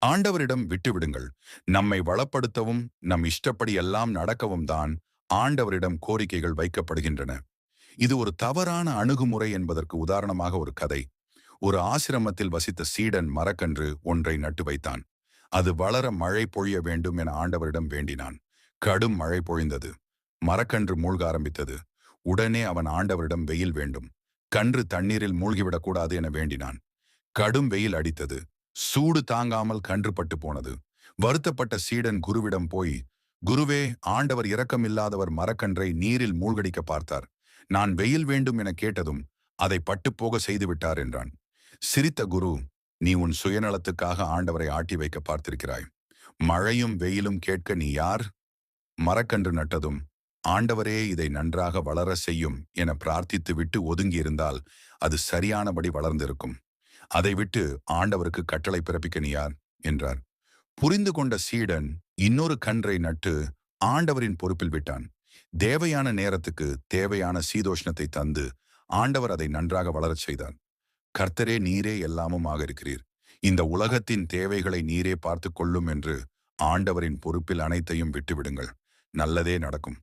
ஆண்டவரிடம் விட்டுவிடுங்கள். நம்மை வளப்படுத்தவும் நம் இஷ்டப்படி எல்லாம் நடக்கவும் தான் ஆண்டவரிடம் கோரிக்கைகள் வைக்கப்படுகின்றன. இது ஒரு தவறான அணுகுமுறை என்பதற்கு உதாரணமாக ஒரு கதை. ஒரு ஆசிரமத்தில் வசித்த சீடன் மரக்கன்று ஒன்றை நட்டு வைத்தான். அது வளர மழை பொழிய வேண்டும் என ஆண்டவரிடம் வேண்டினான். கடும் மழை பொழிந்தது. மரக்கன்று மூழ்க ஆரம்பித்தது. உடனே அவன் ஆண்டவரிடம் வெயில் வேண்டும். கன்று தண்ணீரில் மூழ்கிவிடக்கூடாது என வேண்டினான். கடும் வெயில் அடித்தது. சூடு தாங்காமல் கன்று பட்டு போனது. வருத்தப்பட்ட சீடன் குருவிடம் போய், குருவே, ஆண்டவர் இரக்கமில்லாதவர் மரக்கன்றை நீரில் மூழ்கடிக்க பார்த்தார். நான் வெயில் வேண்டும் என கேட்டதும் அதை பட்டுப்போக செய்துவிட்டார் என்றான். சிரித்த குரு, நீ உன் சுயநலத்துக்காக ஆண்டவரை ஆட்டி வைக்க பார்த்திருக்கிறாய். மழையும் வெயிலும் கேட்க நீ யார்? மரக்கன்று நட்டதும் ஆண்டவரே இதை நன்றாக வளர செய்யும் என பிரார்த்தித்து விட்டு ஒதுங்கியிருந்தால் அது சரியானபடி வளர்ந்திருக்கும். அதை விட்டு ஆண்டவருக்கு கட்டளை பிறப்பிக்க நீ யார் என்றார். புரிந்து கொண்ட சீடன் இன்னொரு கன்றை நட்டு ஆண்டவரின் பொறுப்பில் விட்டான். தேவையான நேரத்துக்கு தேவையான சீதோஷ்ணத்தை தந்து ஆண்டவர் அதை நன்றாக வளரச் செய்தார். கர்த்தரே நீரே எல்லாமுமாக இருக்கிறீர். இந்த உலகத்தின் தேவைகளை நீரே பார்த்து கொள்ளும் என்று ஆண்டவரின் பொறுப்பில் அனைத்தையும் விட்டுவிடுங்கள். நல்லதே நடக்கும்.